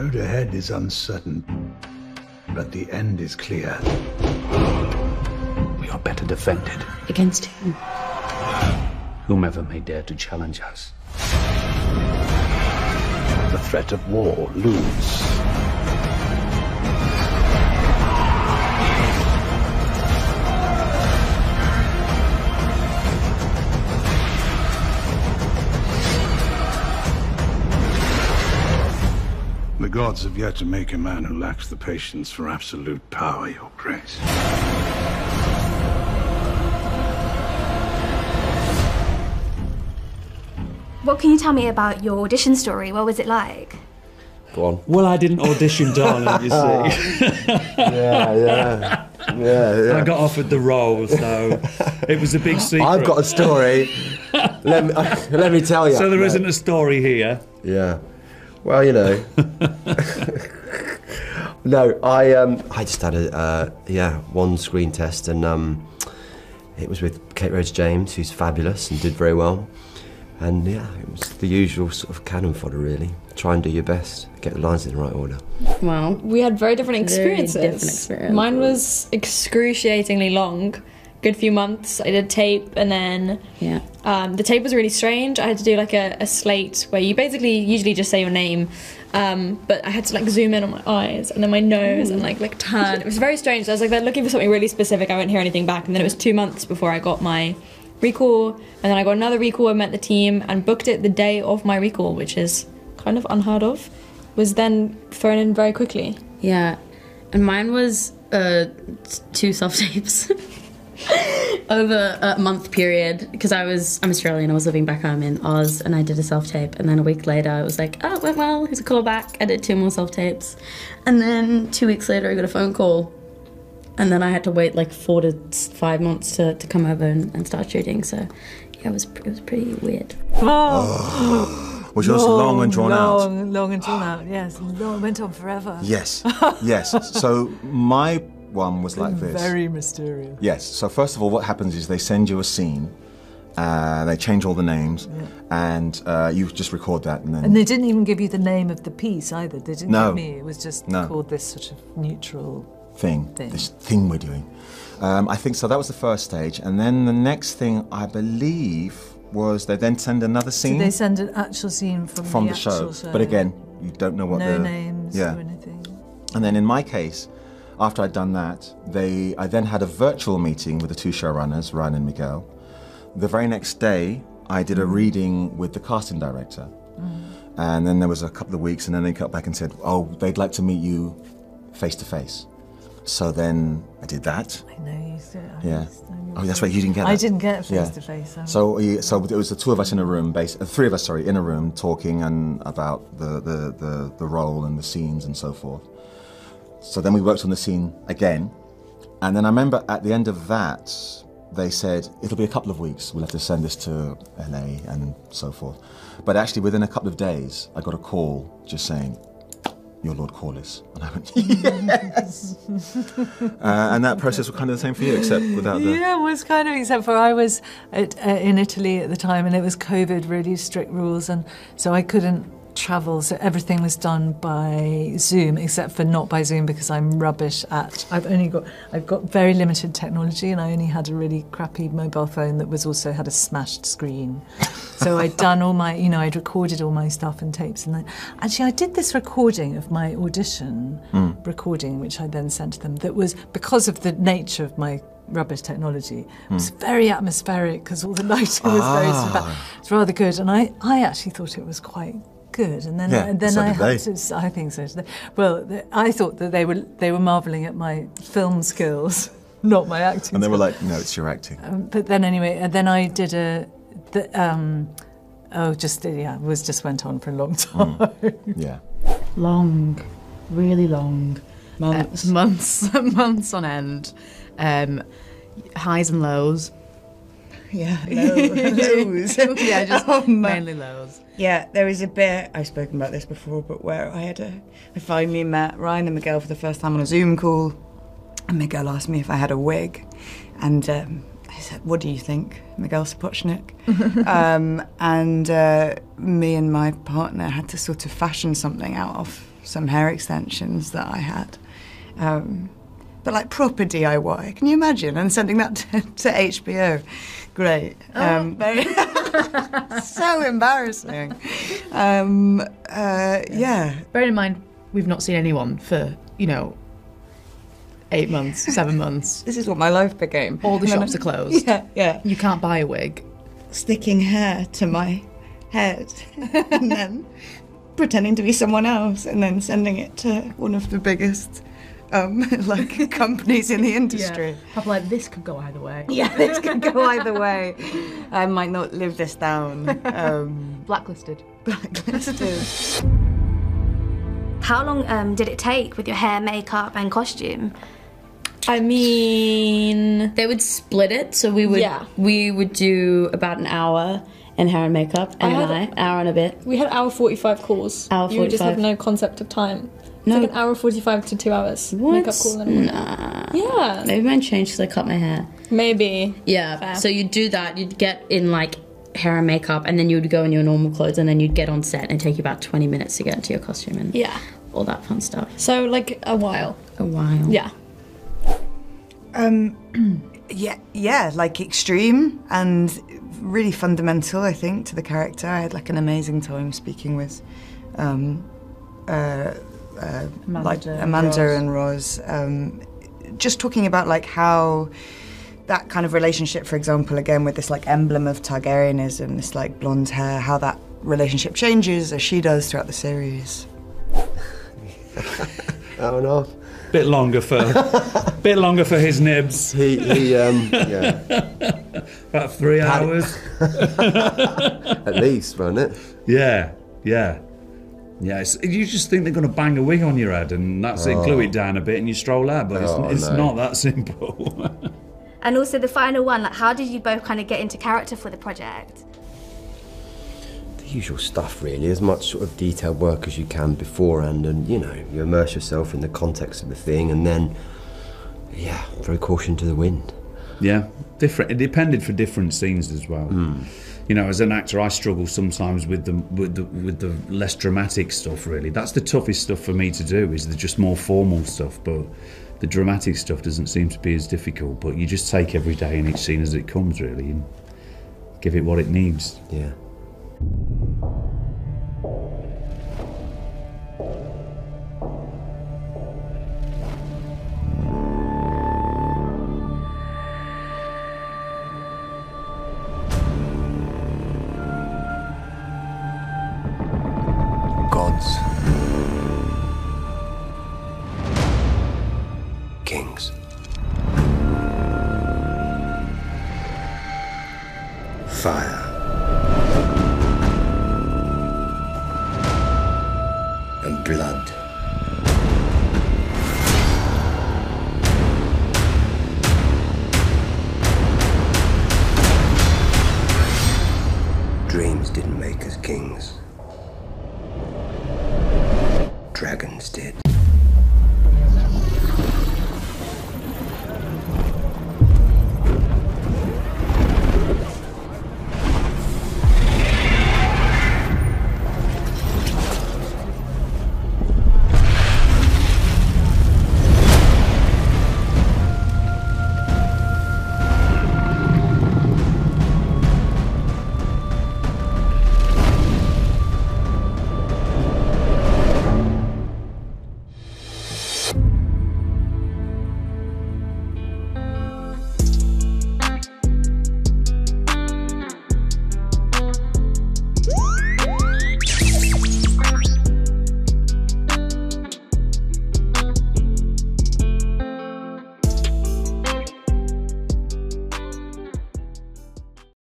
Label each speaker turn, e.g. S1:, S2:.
S1: road ahead is uncertain, but the end is clear. We are better defended.
S2: Against whom?
S1: Whomever may dare to challenge us. The threat of war looms. The gods have yet to make a man who lacks the patience for absolute power, Your Grace.
S3: What can you tell me about your audition story? What was it like?
S4: Go on.
S5: Well, I didn't audition, darling, you see.
S4: Yeah.
S5: I got offered the role, so it was a big secret.
S4: I've got a story. let me tell you.
S5: So there isn't a story here.
S4: Yeah. Well, you know. No, I just had one screen test, and it was with Kate Rhodes James, who's fabulous and did very well. And yeah, it was the usual sort of cannon fodder, really. Try and do your best, get the lines in the right order.
S6: Well, we had very different experiences. Mine was excruciatingly long. Good few months. I did tape, and then the tape was really strange. I had to do like a slate where you basically usually just say your name, but I had to like zoom in on my eyes and then my nose and like turn. It was very strange. I was like, they're looking for something really specific. I won't hear anything back, and then it was 2 months before I got my recall, and then I got another recall. I met the team and booked it the day of my recall, which is kind of unheard of. Was then thrown in very quickly.
S2: Yeah, and mine was 2 self-tapes. Over a month period, because I'm Australian, I was living back home in Oz, and I did a self-tape, and then a week later I was like, oh, it went well, here's a call back. I did 2 more self-tapes, and then 2 weeks later I got a phone call, and then I had to wait like 4 to 5 months to come over and start shooting, so yeah, it was pretty weird.
S7: Was yours long and drawn out?
S8: Long and drawn out, yes. It went on forever.
S7: Yes, yes. So my one was like this.
S8: Very mysterious.
S7: Yes. So first of all, what happens is they send you a scene, they change all the names, and you just record that, and then.
S8: And they didn't even give you the name of the piece either. They didn't
S7: No.
S8: give me. It was just called this sort of neutral
S7: thing. This thing we're doing. I think so. That was the first stage, and then the next thing I believe was they then send another scene.
S8: So they send an actual scene from the
S7: show.
S8: actual show.
S7: But again, you don't know what
S8: no names or anything.
S7: And then in my case, after I'd done that, I then had a virtual meeting with the 2 showrunners, Ryan and Miguel. The very next day, I did a reading with the casting director. And then there was a couple of weeks, and then they got back and said, oh, they'd like to meet you face to face. So then I did that.
S8: I know you said.
S7: Yeah. Oh, that's right. You didn't get that.
S8: I didn't get face to face.
S7: So it was the 2 of us in a room, 3 of us, sorry, in a room talking and about the role and the scenes and so forth. So then we worked on the scene again, and then I remember at the end of that, they said, it'll be a couple of weeks, we'll have to send this to LA and so forth. But actually within a couple of days, I got a call just saying, you're Lord Corlys. And I went, yes! And that process was kind of the same for you, except without the...
S8: Yeah, it was kind of, except for I was in Italy at the time, and it was COVID, really strict rules, and so I couldn't travel, so everything was done by Zoom, except for not by Zoom because I'm rubbish at. I've got very limited technology, and I only had a really crappy mobile phone that also had a smashed screen. So I'd done all my, I'd recorded all my stuff and tapes, and then actually I did this recording of my audition recording, which I then sent to them. That was because of the nature of my rubbish technology. It was very atmospheric because all the lighting was it's rather good, and I actually thought it was quite good, and then I had to. I think so. Well, I thought that they were marvelling at my film skills, not my acting.
S7: And they were like, "No, it's your acting."
S8: But then anyway, and then I did just went on for a long time.
S2: Long, really long, months on end, highs and lows.
S9: Yeah, lows.
S2: Yeah, just mainly lows.
S9: Yeah, there was a bit, I've spoken about this before, but where I finally met Ryan and Miguel for the first time on a Zoom call, and Miguel asked me if I had a wig, and I said, what do you think, Miguel Sapochnik? And me and my partner had to sort of fashion something out of some hair extensions that I had. But like proper DIY, can you imagine? And sending that to HBO. Great. Very so embarrassing. Yeah.
S10: Bearing in mind, we've not seen anyone for, 8 months, 7 months.
S9: This is what my life became.
S10: All the shops are closed.
S9: Yeah.
S10: You can't buy a wig.
S9: Sticking hair to my head and then pretending to be someone else and then sending it to one of the biggest companies in the industry.
S10: Yeah. Probably like, this could go either way.
S9: Yeah, this could go either way. I might not live this down.
S10: Blacklisted.
S3: How long did it take with your hair, makeup and costume?
S6: I mean,
S2: they would split it, so we would do about an hour in hair and makeup, and hour and a bit.
S6: We had hour 45 calls.
S2: Hour 45.
S6: You just have no concept of time. It's
S2: No.
S6: like an hour 45 to 2 hours.
S2: What?
S6: Makeup call and
S2: Nah.
S6: Yeah.
S2: Maybe mine changed because I cut my hair.
S6: Maybe.
S2: Yeah.
S6: Fair.
S2: So you'd do that. You'd get in like hair and makeup, and then you would go in your normal clothes, and then you'd get on set and take you about 20 minutes to get into your costume and all that fun stuff.
S6: So like a while.
S2: A while.
S6: Yeah.
S9: Yeah, like extreme and really fundamental, I think, to the character. I had like an amazing time speaking with Amanda and Roz. Just talking about like how that kind of relationship, for example, again with this like emblem of Targaryenism, this like blonde hair, how that relationship changes as she does throughout the series.
S4: Oh no.
S5: Bit longer for his nibs.
S4: Yeah.
S5: About 3 hours.
S4: At least, won't it?
S5: Yeah. You just think they're going to bang a wig on your head and that's it, glue it down a bit and you stroll out, but it's not that simple.
S3: And also the final one, like how did you both kind of get into character for the project?
S4: The usual stuff, really. As much sort of detailed work as you can beforehand, and you immerse yourself in the context of the thing, and then, throw caution to the wind.
S5: Yeah, different. It depended for different scenes as well. As an actor, I struggle sometimes with the less dramatic stuff. Really, that's the toughest stuff for me to do. Is the just more formal stuff, but the dramatic stuff doesn't seem to be as difficult. But you just take every day and each scene as it comes, really, and give it what it needs.
S4: Yeah.
S11: Gods. Kings. Fire. And blood. Dreams didn't make us kings. Dragons did.